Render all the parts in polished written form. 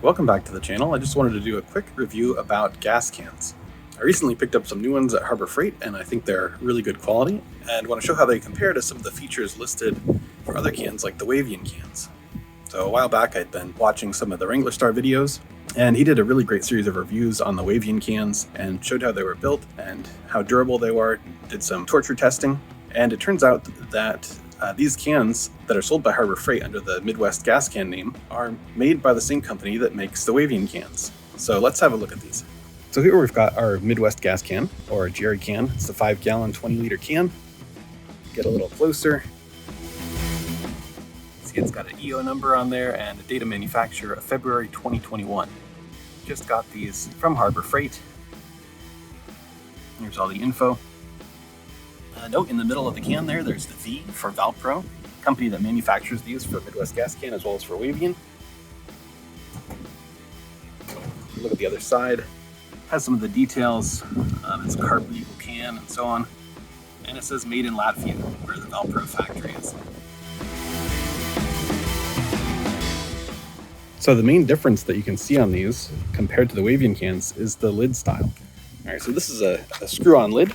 Welcome back to the channel. I just wanted to do a quick review about gas cans. I recently picked up some new ones at Harbor Freight and I think they're really good quality and want to show how they compare to some of the features listed for other cans like the Wavian cans. So a while back I'd been watching some of the Wranglerstar videos and he did a really great series of reviews on the Wavian cans and showed how they were built and how durable they were, did some torture testing, and it turns out that these cans that are sold by Harbor Freight under the Midwest Gas Can name are made by the same company that makes the Wavian cans. So let's have a look at these. So here we've got our Midwest Gas Can, or Jerry Can. It's the 5-gallon, 20-liter can. Get a little closer. See, it's got an EO number on there and a date of manufacture of February 2021. Just got these from Harbor Freight. Here's all the info. Note in the middle of the can there's the V for Valpro, company that manufactures these for Midwest Gas Can as well as for Wavian. Look at the other side. Has some of the details. It's a carb legal can and so on. And it says made in Latvia, where the Valpro factory is. So the main difference that you can see on these compared to the Wavian cans is the lid style. All right, so this is a screw-on lid.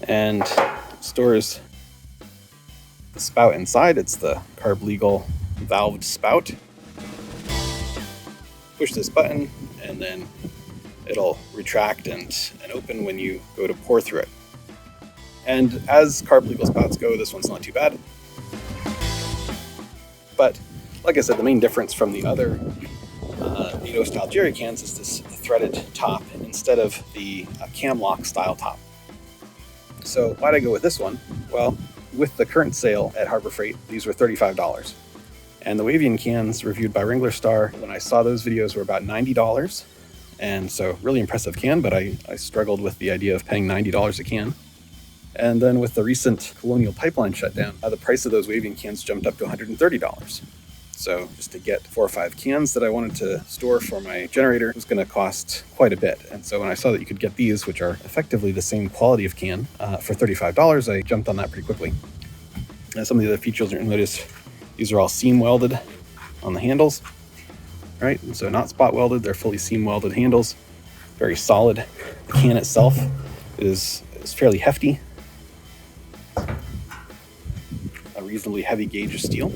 And stores the spout inside. It's the carb legal valved spout. Push this button and then it'll retract and open when you go to pour through it. And as carb legal spouts go, this one's not too bad. But like I said, the main difference from the other NATO style jerry cans is this threaded top instead of the cam lock style top. So why'd I go with this one? Well, with the current sale at Harbor Freight, these were $35. And the Wavian cans reviewed by Wranglerstar, when I saw those videos, were about $90. And so really impressive can, but I struggled with the idea of paying $90 a can. And then with the recent Colonial pipeline shutdown, the price of those Wavian cans jumped up to $130. So just to get 4 or 5 cans that I wanted to store for my generator was going to cost quite a bit. And so when I saw that you could get these, which are effectively the same quality of can, for $35, I jumped on that pretty quickly. And some of the other features you'll notice, these are all seam welded on the handles, right? And so not spot welded, they're fully seam welded handles, very solid. The can itself is fairly hefty, a reasonably heavy gauge of steel.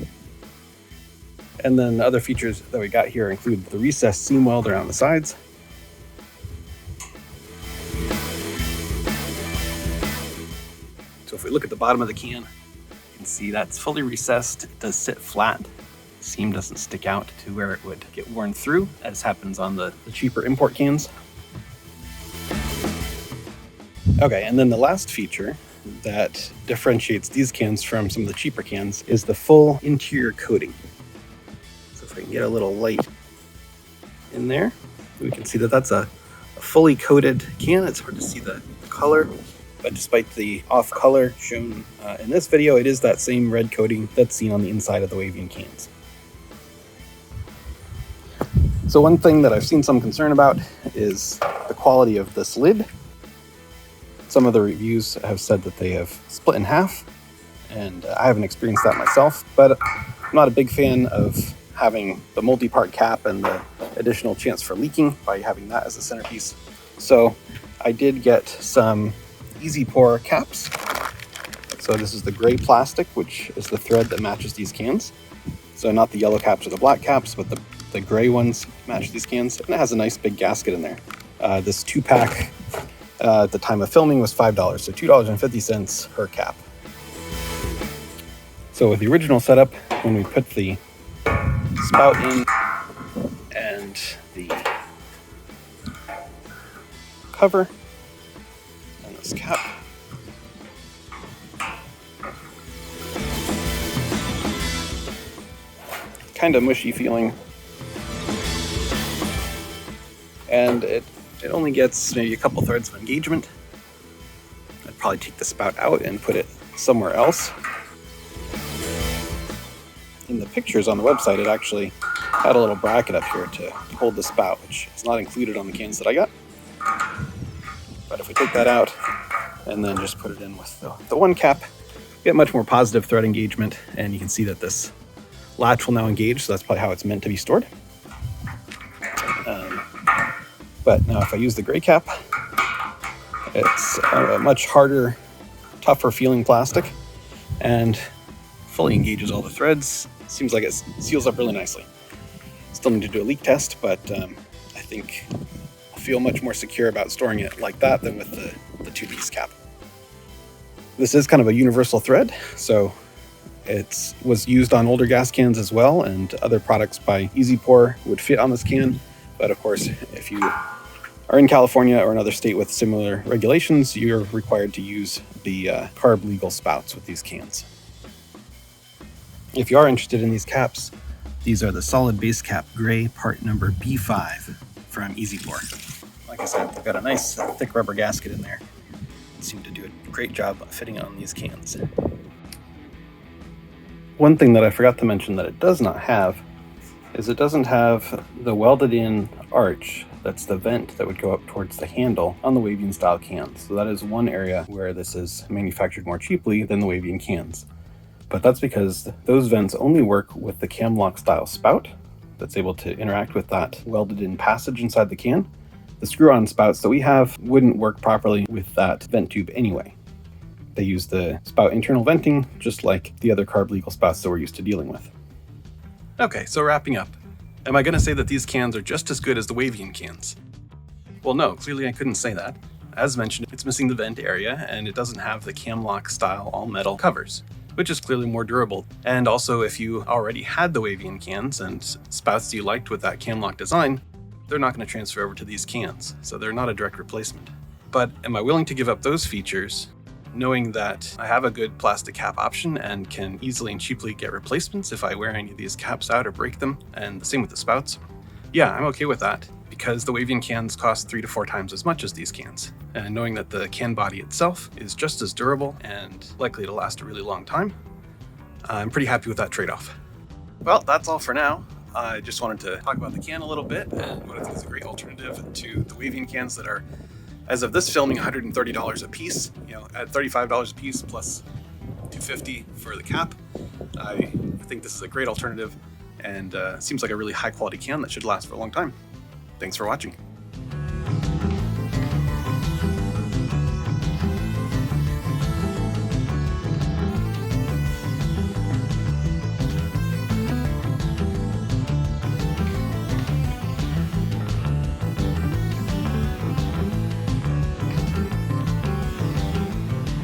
And then the other features that we got here include the recessed seam weld around the sides. So if we look at the bottom of the can, you can see that's fully recessed. It does sit flat. The seam doesn't stick out to where it would get worn through, as happens on the cheaper import cans. Okay, and then the last feature that differentiates these cans from some of the cheaper cans is the full interior coating. If I can get a little light in there, we can see that that's a fully coated can. It's hard to see the color, but despite the off color shown in this video, it is that same red coating that's seen on the inside of the Wavian cans. So one thing that I've seen some concern about is the quality of this lid. Some of the reviews have said that they have split in half, and I haven't experienced that myself, but I'm not a big fan of having the multi-part cap and the additional chance for leaking by having that as a centerpiece. So I did get some easy pour caps. So this is the gray plastic, which is the thread that matches these cans. So not the yellow caps or the black caps, but the gray ones match these cans. And it has a nice big gasket in there. This 2-pack at the time of filming was $5, so $2.50 per cap. So with the original setup, when we put the spout in and the cover and this cap, kind of mushy feeling, and it only gets maybe a couple threads of engagement. I'd probably take the spout out and put it somewhere else. In the pictures on the website, it actually had a little bracket up here to hold the spout, which is not included on the cans that I got. But if we take that out and then just put it in with the one cap, get much more positive thread engagement, and you can see that this latch will now engage, so that's probably how it's meant to be stored. But now if I use the gray cap, it's a much harder, tougher feeling plastic and fully engages all the threads. Seems like it seals up really nicely. Still need to do a leak test, but I think I'll feel much more secure about storing it like that than with the two-piece cap. This is kind of a universal thread, so it was used on older gas cans as well, and other products by Easy Pour would fit on this can. But of course, if you are in California or another state with similar regulations, you're required to use the carb legal spouts with these cans. If you are interested in these caps, these are the solid base cap gray part number B5 from Easy Pour. Like I said, they've got a nice thick rubber gasket in there. They seem to do a great job fitting on these cans. One thing that I forgot to mention that it does not have is it doesn't have the welded in arch. That's the vent that would go up towards the handle on the Wavian style cans. So that is one area where this is manufactured more cheaply than the Wavian cans. But that's because those vents only work with the camlock style spout that's able to interact with that welded in passage inside the can. The screw-on spouts that we have wouldn't work properly with that vent tube anyway. They use the spout internal venting just like the other carb legal spouts that we're used to dealing with. Okay, so wrapping up. Am I going to say that these cans are just as good as the Wavian cans? Well, no, clearly I couldn't say that. As mentioned, it's missing the vent area and it doesn't have the camlock style all metal covers, which is clearly more durable. And also, if you already had the Wavian cans and spouts that you liked with that camlock design, they're not going to transfer over to these cans, so they're not a direct replacement. But am I willing to give up those features, knowing that I have a good plastic cap option and can easily and cheaply get replacements if I wear any of these caps out or break them, and the same with the spouts? Yeah, I'm okay with that, because the Wavian cans cost 3 to 4 times as much as these cans. And knowing that the can body itself is just as durable and likely to last a really long time, I'm pretty happy with that trade-off. Well, that's all for now. I just wanted to talk about the can a little bit and what I think is a great alternative to the Wavian cans that are, as of this filming, $130 a piece. You know, at $35 a piece plus $250 for the cap, I think this is a great alternative and seems like a really high quality can that should last for a long time. Thanks for watching.